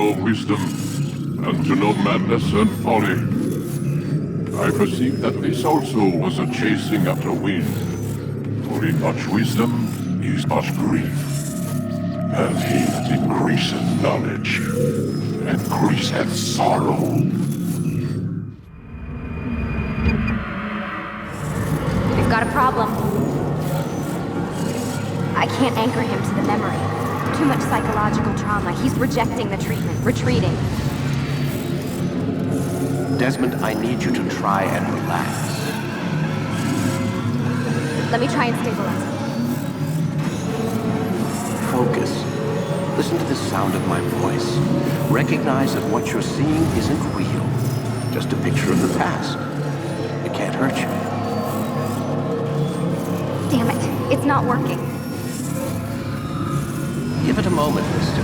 know wisdom, and to know madness and folly. I perceive that this also was a chasing after wind. For in much wisdom is much grief. And he that increaseth knowledge, increaseth sorrow. We've got a problem. I can't anchor him to the memory. Too much psychological trauma. He's rejecting the treatment, retreating. Desmond, I need you to try and relax. Let me try and stabilize him. Focus. Listen to the sound of my voice. Recognize that what you're seeing isn't real. Just a picture of the past. It can't hurt you. Damn it, it's not working. Give it a moment, mister.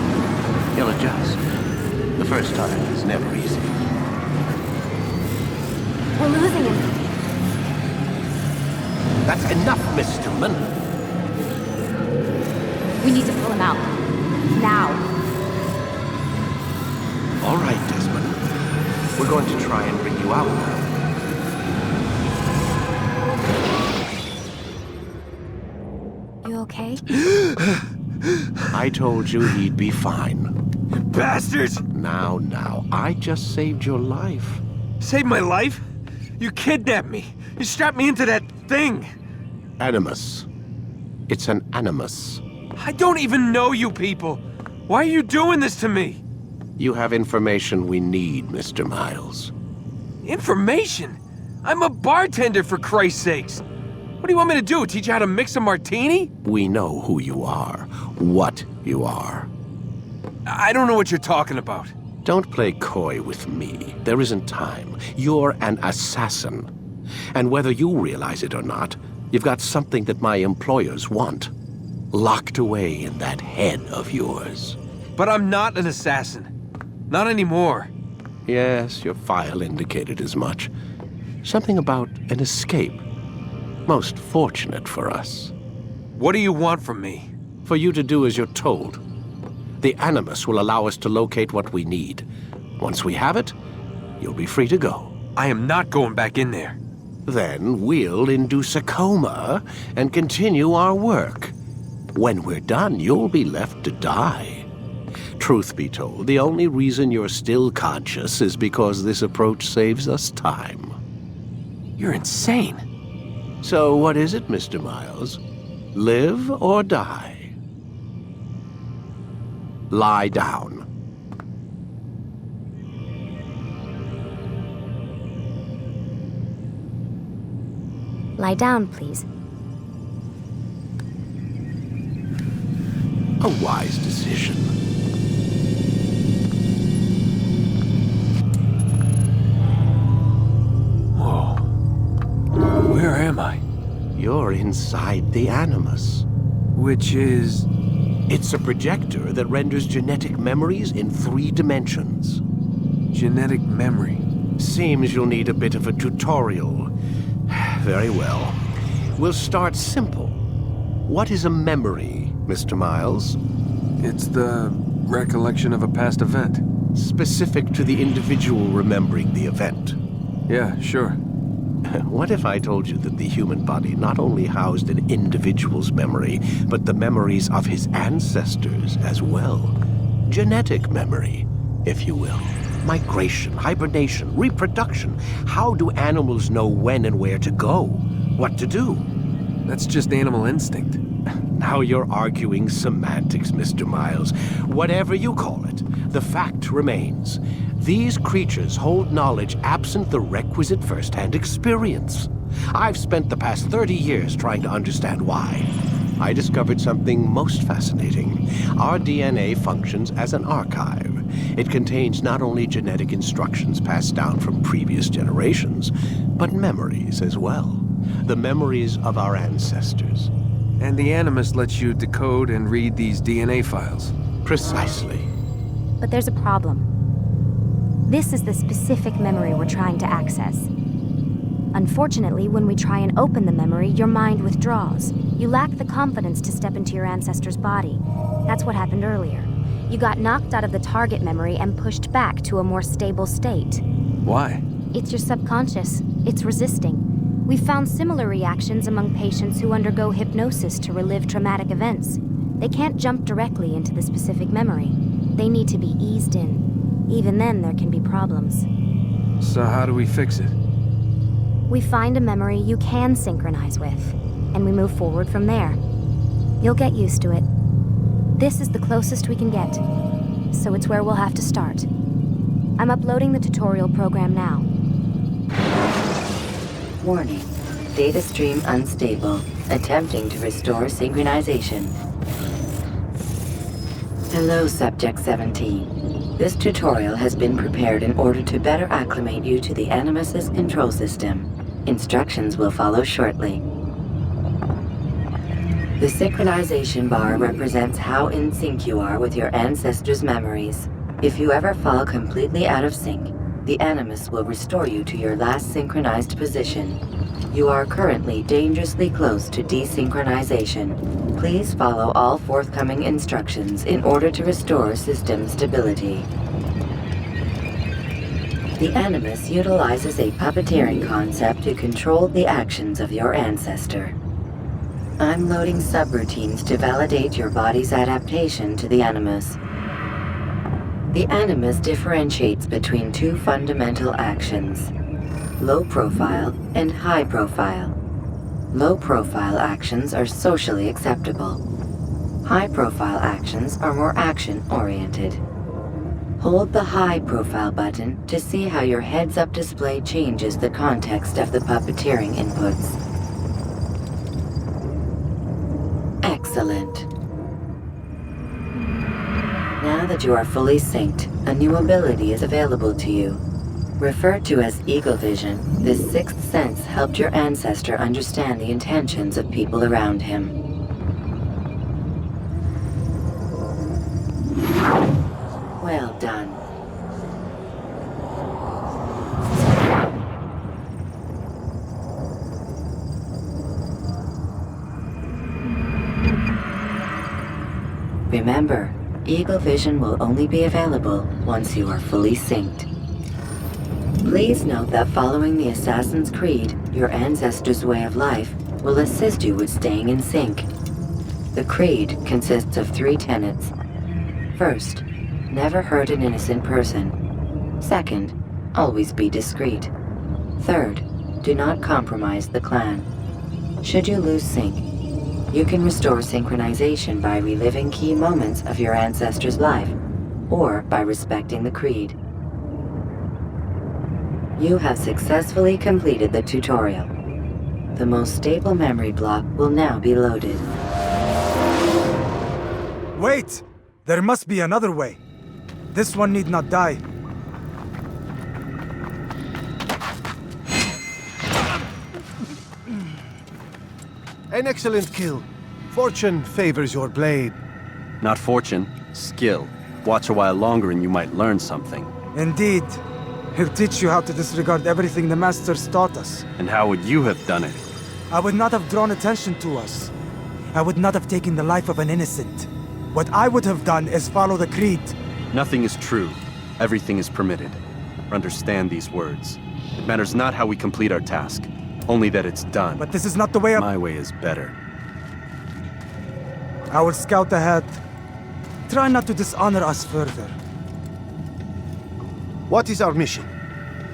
He'll adjust. The first time is never easy. We're losing him. That's enough, Miss Stillman. We need to pull him out. Now. All right, Desmond. We're going to try and bring you out now. You okay? I told you he'd be fine. Bastards! Now, I just saved your life. Saved my life? You kidnapped me. You strapped me into that thing. Animus. It's an animus. I don't even know you people. Why are you doing this to me? You have information we need, Mr. Miles. Information? I'm a bartender, for Christ's sakes. What do you want me to do? Teach you how to mix a martini? We know who you are, what you are. I don't know what you're talking about. Don't play coy with me. There isn't time. You're an assassin. And whether you realize it or not, you've got something that my employers want. Locked away in that head of yours. But I'm not an assassin. Not anymore. Yes, your file indicated as much. Something about an escape. Most fortunate for us. What do you want from me? For you to do as you're told. The Animus will allow us to locate what we need. Once we have it, you'll be free to go. I am not going back in there. Then we'll induce a coma and continue our work. When we're done, you'll be left to die. Truth be told, the only reason you're still conscious is because this approach saves us time. You're insane. So what is it, Mr. Miles? Live or die? Lie down. Lie down, please. A wise decision. Whoa. Where am I? You're inside the Animus. Which is... It's a projector that renders genetic memories in 3 dimensions. genetic memory. Seems you'll need a bit of a tutorial. Very well. We'll start simple. What is a memory, Mr. Miles? It's the recollection of a past event. Specific to the individual remembering the event. Yeah, sure. What if I told you that the human body not only housed an individual's memory, but the memories of his ancestors as well? Genetic memory, if you will. Migration, hibernation, reproduction. How do animals know when and where to go? What to do? That's just animal instinct. Now you're arguing semantics, Mr. Miles. Whatever you call it, the fact remains. These creatures hold knowledge absent the requisite first-hand experience. I've spent the past 30 years trying to understand why. I discovered something most fascinating. Our DNA functions as an archive. It contains not only genetic instructions passed down from previous generations, but memories as well. The memories of our ancestors. And the Animus lets you decode and read these DNA files. Precisely. But there's a problem. This is the specific memory we're trying to access. Unfortunately, when we try and open the memory, your mind withdraws. You lack the confidence to step into your ancestor's body. That's what happened earlier. You got knocked out of the target memory and pushed back to a more stable state. Why? It's your subconscious. It's resisting. We've found similar reactions among patients who undergo hypnosis to relive traumatic events. They can't jump directly into the specific memory. They need to be eased in. Even then, there can be problems. So how do we fix it? We find a memory you can synchronize with, and we move forward from there. You'll get used to it. This is the closest we can get, so it's where we'll have to start. I'm uploading the tutorial program now. Warning. Data stream unstable. Attempting to restore synchronization. Hello, Subject 17. This tutorial has been prepared in order to better acclimate you to the Animus's control system. Instructions will follow shortly. The synchronization bar represents how in sync you are with your ancestors' memories. If you ever fall completely out of sync, the Animus will restore you to your last synchronized position. You are currently dangerously close to desynchronization. Please follow all forthcoming instructions in order to restore system stability. The Animus utilizes a puppeteering concept to control the actions of your ancestor. I'm loading subroutines to validate your body's adaptation to the Animus. The Animus differentiates between two fundamental actions: low profile and high profile. Low profile actions are socially acceptable. High profile actions are more action-oriented. Hold the high profile button to see how your heads-up display changes the context of the puppeteering inputs. Excellent. Now that you are fully synced, a new ability is available to you. Referred to as Eagle Vision, this sixth sense helped your ancestor understand the intentions of people around him. Well done. Remember, Eagle Vision will only be available once you are fully synced. Please note that following the Assassin's Creed, your ancestors' way of life, will assist you with staying in sync. The Creed consists of 3 tenets. First, never hurt an innocent person. Second, always be discreet. Third, do not compromise the clan. Should you lose sync, you can restore synchronization by reliving key moments of your ancestor's life, or by respecting the Creed. You have successfully completed the tutorial. The most stable memory block will now be loaded. Wait! There must be another way. This one need not die. An excellent kill. Fortune favors your blade. Not fortune, skill. Watch a while longer and you might learn something. Indeed. He'll teach you how to disregard everything the Masters taught us. And how would you have done it? I would not have drawn attention to us. I would not have taken the life of an innocent. What I would have done is follow the Creed. Nothing is true. Everything is permitted. Understand these words. It matters not how we complete our task, only that it's done. But this is not the way My way is better. I will scout ahead. Try not to dishonor us further. What is our mission?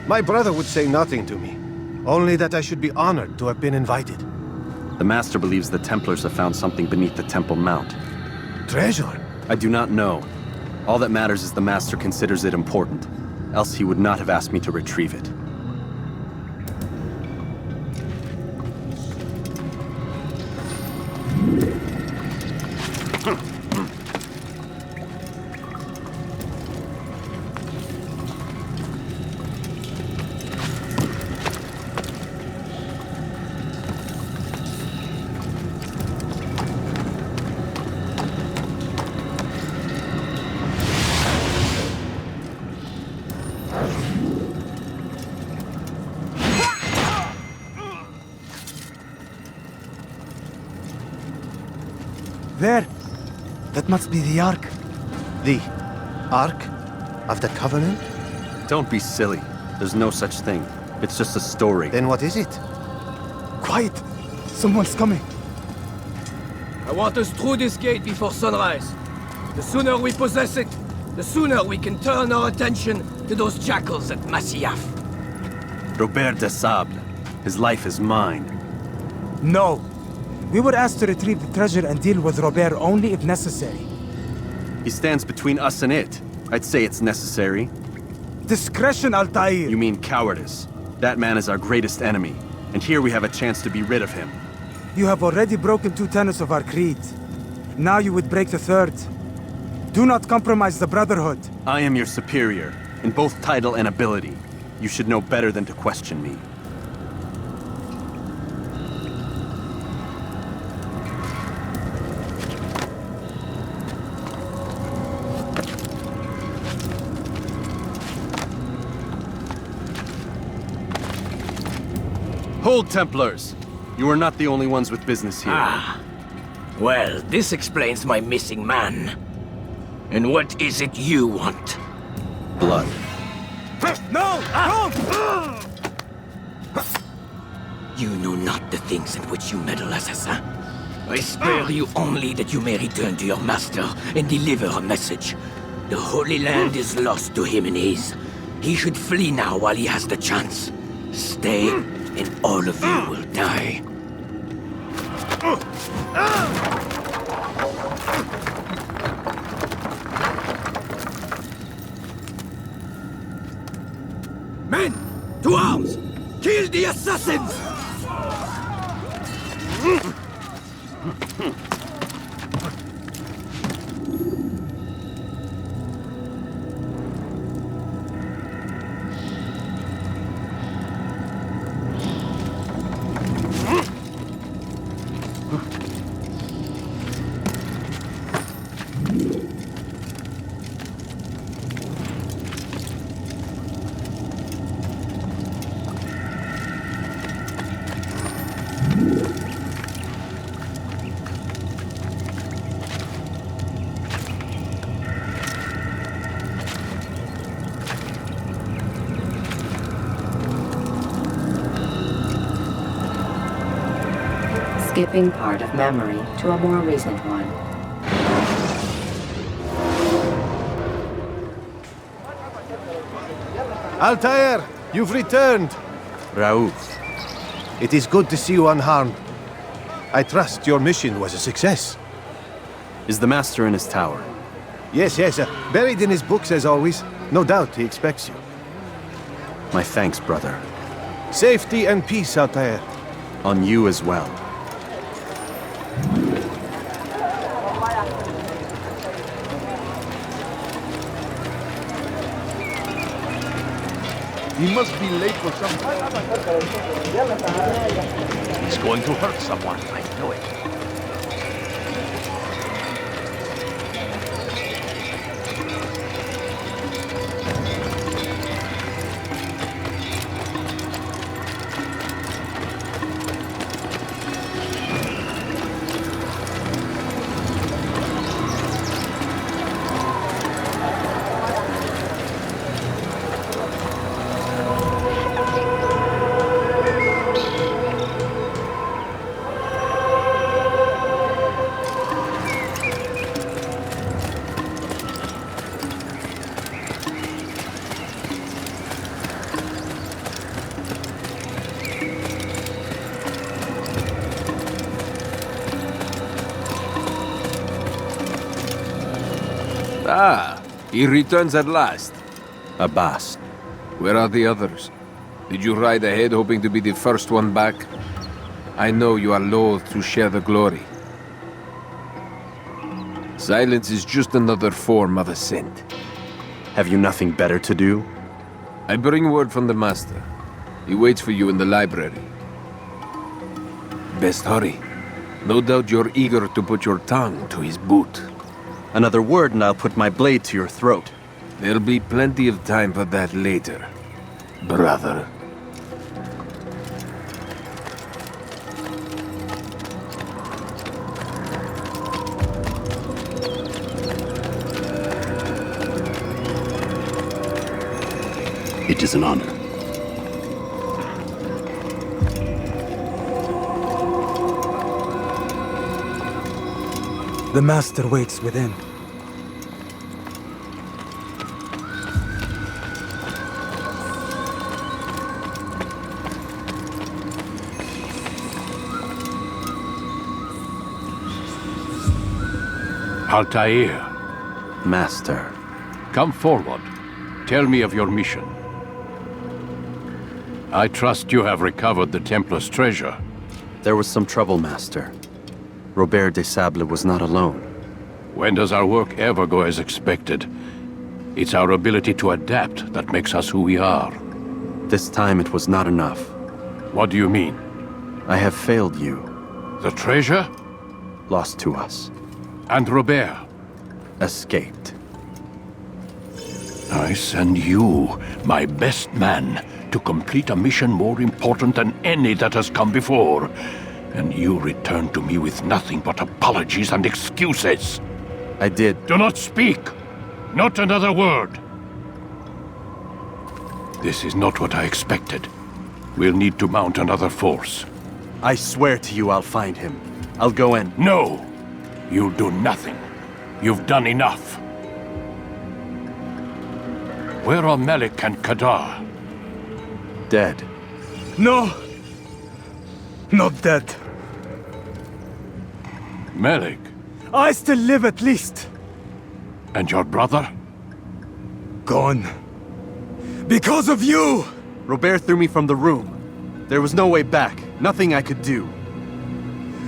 My brother would say nothing to me. Only that I should be honored to have been invited. The Master believes the Templars have found something beneath the Temple Mount. Treasure? I do not know. All that matters is the Master considers it important. Else he would not have asked me to retrieve it. There! That must be the Ark. The Ark of the Covenant? Don't be silly. There's no such thing. It's just a story. Then what is it? Quiet! Someone's coming. I want us through this gate before sunrise. The sooner we possess it, the sooner we can turn our attention to those jackals at Masyaf. Robert de Sable. His life is mine. No. We were asked to retrieve the treasure and deal with Robert only if necessary. He stands between us and it. I'd say it's necessary. Discretion, Altair! You mean cowardice. That man is our greatest enemy, and here we have a chance to be rid of him. You have already broken 2 tenets of our creed. Now you would break the 3rd. Do not compromise the Brotherhood. I am your superior, in both title and ability. You should know better than to question me. Hold, Templars! You are not the only ones with business here. Well, this explains my missing man. And what is it you want? Blood. No! No! You know not the things in which you meddle, assassin. I spare you only that you may return to your master and deliver a message. The Holy Land is lost to him and his. He should flee now while he has the chance. Stay, and all of you will die. Men! To arms! Kill the assassins! Skipping part of memory to a more recent one. Altair, you've returned. Raouf. It is good to see you unharmed. I trust your mission was a success. Is the Master in his tower? Yes, buried in his books as always. No doubt he expects you. My thanks, brother. Safety and peace, Altair. On you as well. He must be late for something. He's going to hurt someone. I know it. Ah, he returns at last. Abbas. Where are the others? Did you ride ahead hoping to be the first one back? I know you are loath to share the glory. Silence is just another form of assent. Have you nothing better to do? I bring word from the Master. He waits for you in the library. Best hurry. No doubt you're eager to put your tongue to his boot. Another word and I'll put my blade to your throat. There'll be plenty of time for that later, brother. It is an honor. The Master waits within. Altair, Master. come forward. Tell me of your mission. I trust you have recovered the Templar's treasure. There was some trouble, Master. Robert de Sable was not alone. When does our work ever go as expected? It's our ability to adapt that makes us who we are. This time it was not enough. What do you mean? I have failed you. The treasure? Lost to us. And Robert? Escaped. I send you, my best man, to complete a mission more important than any that has come before. And you return to me with nothing but apologies and excuses. I did. Do not speak! Not another word! This is not what I expected. We'll need to mount another force. I swear to you I'll find him. I'll go in. No! You'll do nothing. You've done enough. Where are Malik and Kadar? Dead. No! Not dead. Malik? I still live at least. And your brother? Gone. Because of you! Robert threw me from the room. There was no way back. Nothing I could do.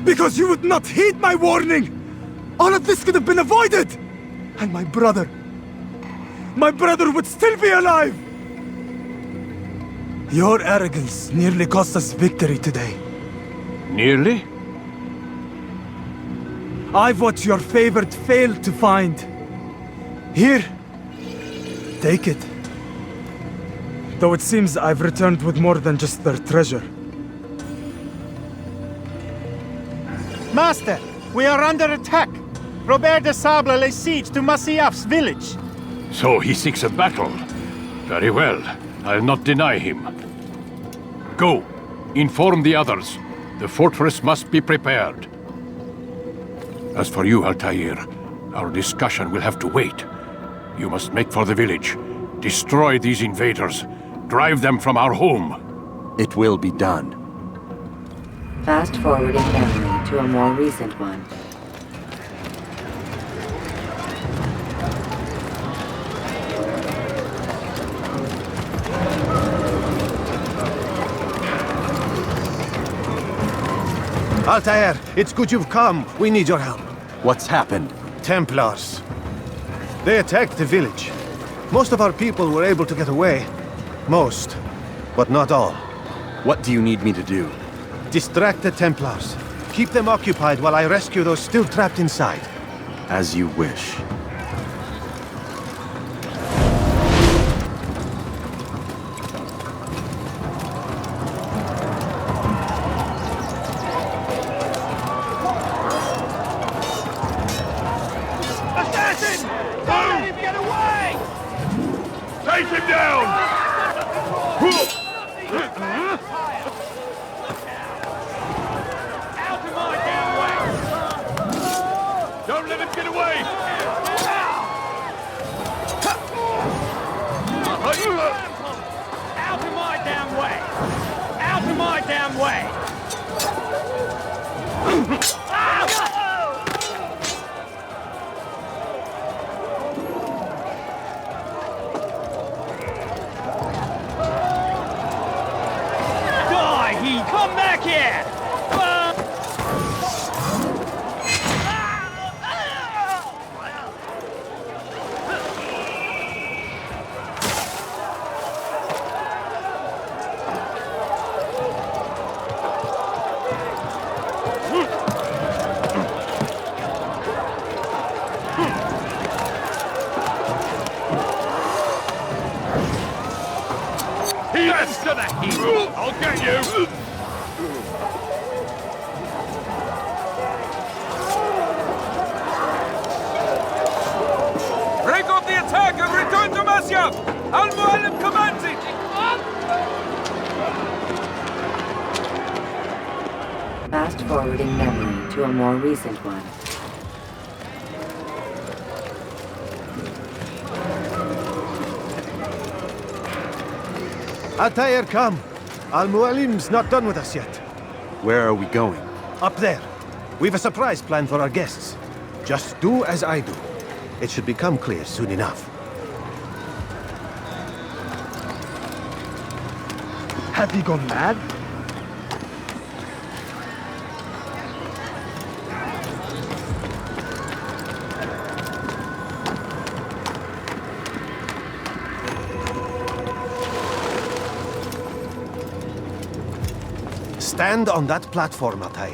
Because you would not heed my warning! All of this could have been avoided! And my brother would still be alive! Your arrogance nearly cost us victory today. Nearly? I've what your favored failed to find. Here. Take it. Though it seems I've returned with more than just their treasure. Master, we are under attack. Robert de Sable lays siege to Masyaf's village. So he seeks a battle. Very well. I'll not deny him. Go. Inform the others. The fortress must be prepared. As for you, Altair, our discussion will have to wait. You must make for the village. Destroy these invaders. Drive them from our home. It will be done. Fast-forwarding memory to a more recent one. Altair, it's good you've come. We need your help. What's happened? Templars. They attacked the village. Most of our people were able to get away. Most, but not all. What do you need me to do? Distract the Templars. Keep them occupied while I rescue those still trapped inside. As you wish. Assassin! Don't let him get away! Take him down! Out of my damn way! Don't let him get away! Out of my damn way! Out of my damn way! Die, come back here! That's to the heel! I'll get you! Break off the attack and return to Masyaf! Al-Mualim commands it! Fast-forwarding memory to a more recent one. Altair, come. Al-Mualim's not done with us yet. Where are we going? Up there. We've a surprise planned for our guests. Just do as I do. It should become clear soon enough. Have you gone mad? Stand on that platform, Altair.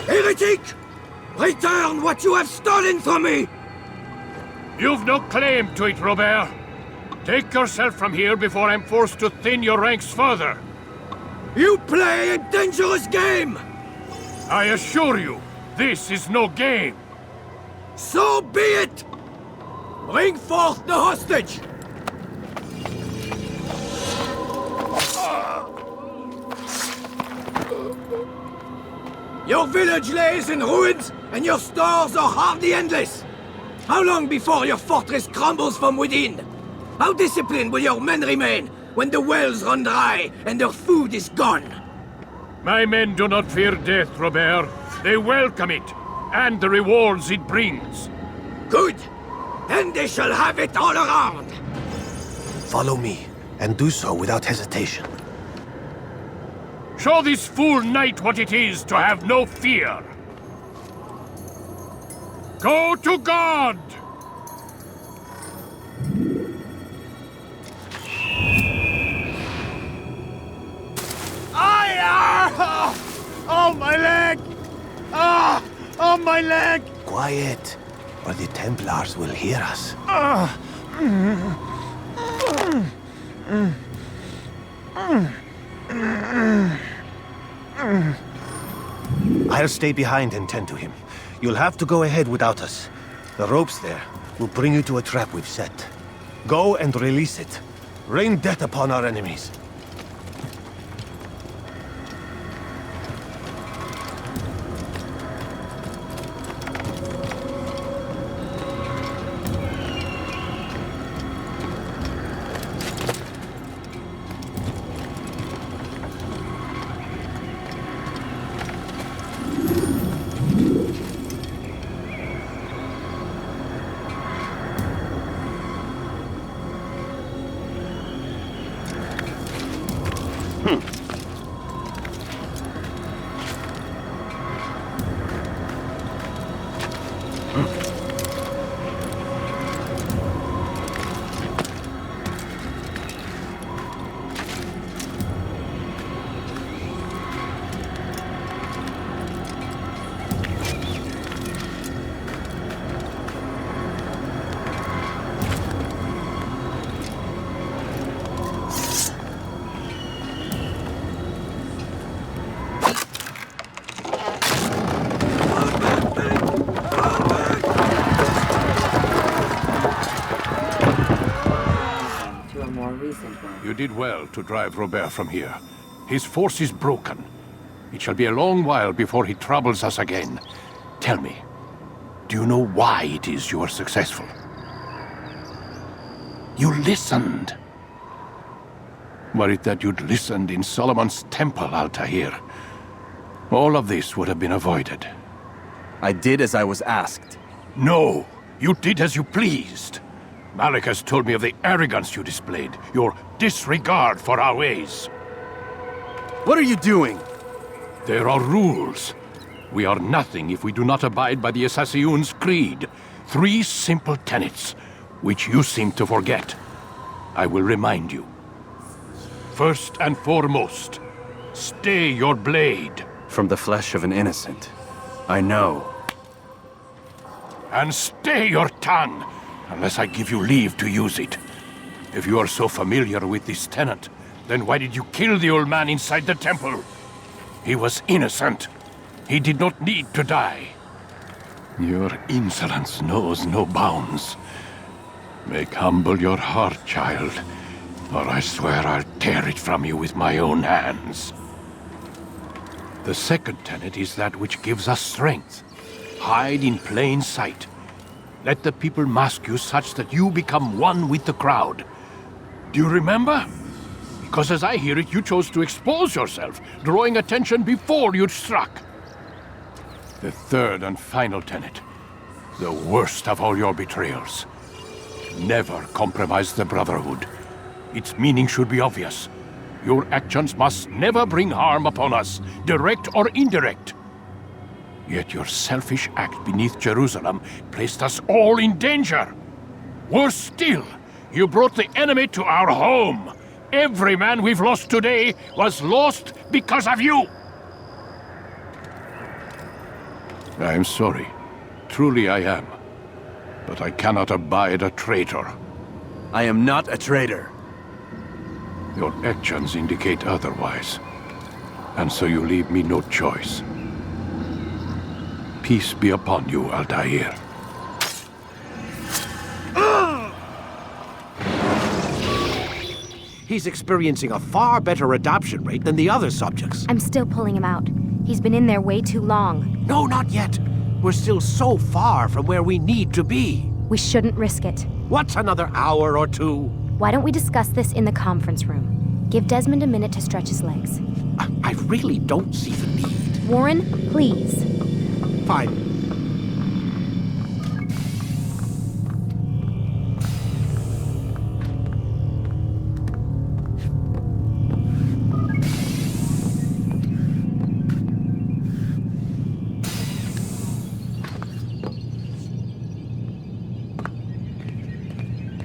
Heretic! Return what you have stolen from me! You've no claim to it, Robert. Take yourself from here before I'm forced to thin your ranks further. You play a dangerous game! I assure you, this is no game. So be it! Bring forth the hostage! Your village lays in ruins, and your stores are hardly endless. How long before your fortress crumbles from within? How disciplined will your men remain when the wells run dry and their food is gone? My men do not fear death, Robert. They welcome it, and the rewards it brings. Good. Then they shall have it all around. Follow me, and do so without hesitation. Show this fool knight what it is to have no fear. Go to God! Oh, my leg! Ah! Oh, my leg! Quiet, or the Templars will hear us. I'll stay behind and tend to him. You'll have to go ahead without us. The ropes there will bring you to a trap we've set. Go and release it. Rain death upon our enemies. You did well to drive Robert from here. His force is broken. It shall be a long while before he troubles us again. Tell me, do you know why it is you are successful? You listened. Were it that you'd listened in Solomon's temple, Altair, all of this would have been avoided. I did as I was asked. No, you did as you pleased. Malik has told me of the arrogance you displayed, your disregard for our ways. What are you doing? There are rules. We are nothing if we do not abide by the Assassin's creed. 3 simple tenets, which you seem to forget. I will remind you. First and foremost, stay your blade. From the flesh of an innocent. I know. And stay your tongue, unless I give you leave to use it. If you are so familiar with this tenet, then why did you kill the old man inside the temple? He was innocent. He did not need to die. Your insolence knows no bounds. Make humble your heart, child, or I swear I'll tear it from you with my own hands. The second tenet is that which gives us strength. Hide in plain sight. Let the people mask you such that you become one with the crowd. Do you remember? Because as I hear it, you chose to expose yourself, drawing attention before you'd struck. The third and final tenet. The worst of all your betrayals. Never compromise the Brotherhood. Its meaning should be obvious. Your actions must never bring harm upon us, direct or indirect. Yet your selfish act beneath Jerusalem placed us all in danger. Worse still, you brought the enemy to our home. Every man we've lost today was lost because of you. I am sorry. Truly I am. But I cannot abide a traitor. I am not a traitor. Your actions indicate otherwise. And so you leave me no choice. Peace be upon you, Altair. He's experiencing a far better adoption rate than the other subjects. I'm still pulling him out. He's been in there way too long. No, not yet. We're still so far from where we need to be. We shouldn't risk it. What's another hour or two? Why don't we discuss this in the conference room? Give Desmond a minute to stretch his legs. I really don't see the need. Warren, please. Fine.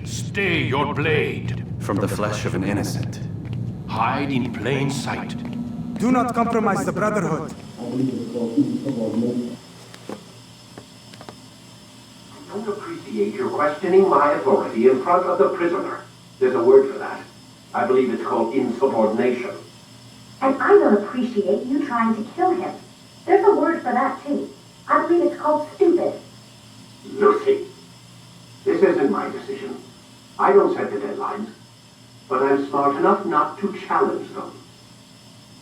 Stay your blade. From the flesh of an innocent. Hide in plain sight. Do not compromise the Brotherhood. I don't appreciate your questioning my authority in front of the prisoner. There's a word for that. I believe it's called insubordination. And I don't appreciate you trying to kill him. There's a word for that, too. I believe it's called stupid. Lucy, this isn't my decision. I don't set the deadlines, but I'm smart enough not to challenge them.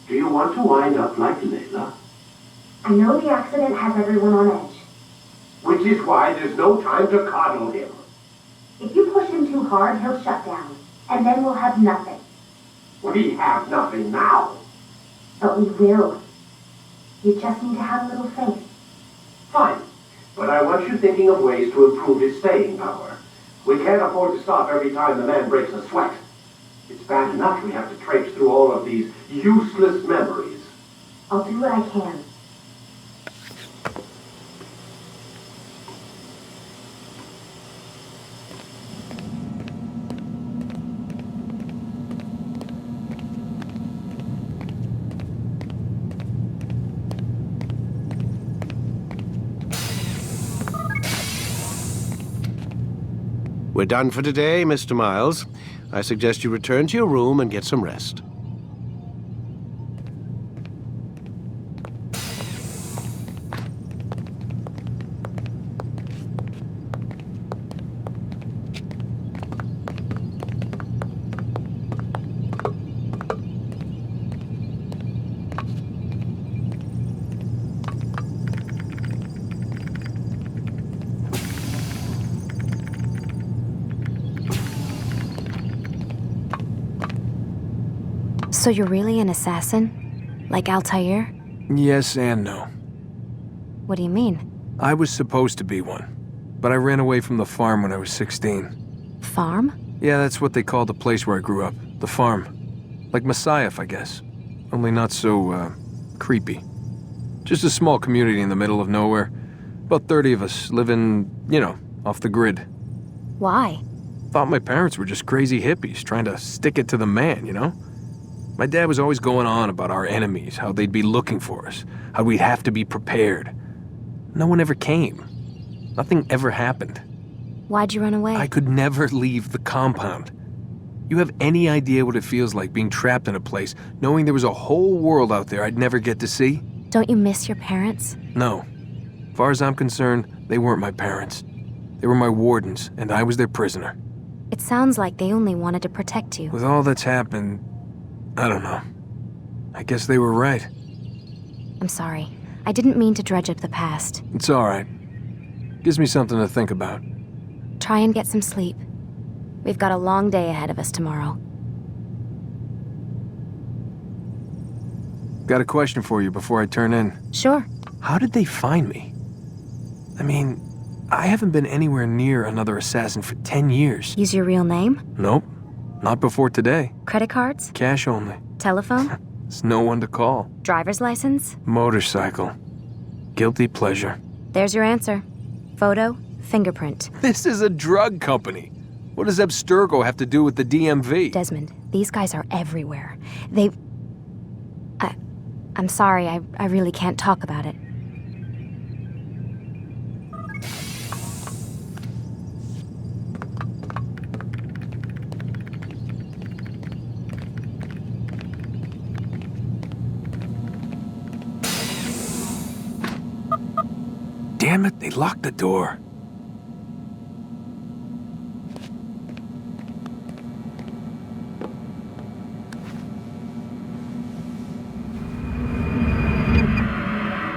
Do you want to wind up like Layla? I know the accident has everyone on edge. Which is why there's no time to coddle him. If you push him too hard, he'll shut down, and then we'll have nothing. We have nothing now. But we will. You just need to have a little faith. Fine, but I want you thinking of ways to improve his staying power. We can't afford to stop every time the man breaks a sweat. It's bad enough we have to traipse through all of these useless memories. I'll do what I can. We're done for today, Mr. Miles. I suggest you return to your room and get some rest. So you're really an assassin? Like Altair? Yes and no. What do you mean? I was supposed to be one, but I ran away from the farm when I was 16. Farm? Yeah, that's what they called the place where I grew up. The farm. Like Messiah, I guess. Only not so, creepy. Just a small community in the middle of nowhere. About 30 of us living, you know, off the grid. Why? Thought my parents were just crazy hippies trying to stick it to the man, you know? My dad was always going on about our enemies, how they'd be looking for us, how we'd have to be prepared. No one ever came. Nothing ever happened. Why'd you run away? I could never leave the compound. You have any idea what it feels like being trapped in a place, knowing there was a whole world out there I'd never get to see? Don't you miss your parents? No. As far as I'm concerned, they weren't my parents. They were my wardens, and I was their prisoner. It sounds like they only wanted to protect you. With all that's happened, I don't know. I guess they were right. I'm sorry. I didn't mean to dredge up the past. It's all right. Gives me something to think about. Try and get some sleep. We've got a long day ahead of us tomorrow. Got a question for you before I turn in. Sure. How did they find me? I mean, I haven't been anywhere near another assassin for 10 years. Use your real name? Nope. Not before today. Credit cards? Cash only. Telephone? There's no one to call. Driver's license? Motorcycle. Guilty pleasure. There's your answer. Photo, fingerprint. This is a drug company. What does Abstergo have to do with the DMV? Desmond, these guys are everywhere. I'm sorry, I really can't talk about it. Damn it, they locked the door.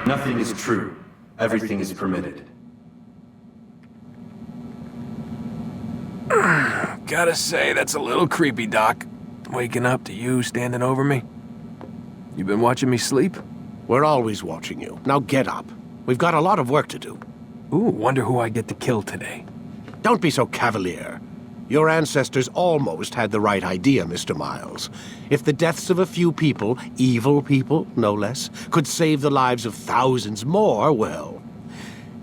Nothing is true. Everything is permitted. Gotta say, that's a little creepy, Doc. Waking up to you standing over me. You been watching me sleep? We're always watching you. Now get up. We've got a lot of work to do. Ooh, wonder who I get to kill today. Don't be so cavalier. Your ancestors almost had the right idea, Mr. Miles. If the deaths of a few people, evil people, no less, could save the lives of thousands more, well,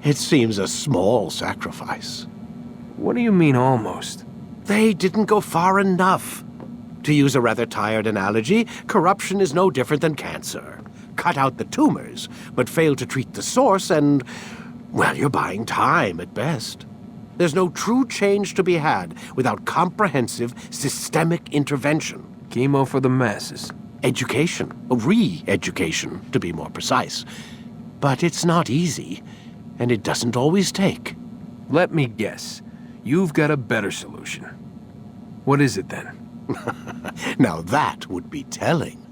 it seems a small sacrifice. What do you mean, almost? They didn't go far enough. To use a rather tired analogy, corruption is no different than cancer. Cut out the tumors, but fail to treat the source and, well, you're buying time at best. There's no true change to be had without comprehensive, systemic intervention. Chemo for the masses. Education. Re-education, to be more precise. But it's not easy, and it doesn't always take. Let me guess. You've got a better solution. What is it, then? Now that would be telling.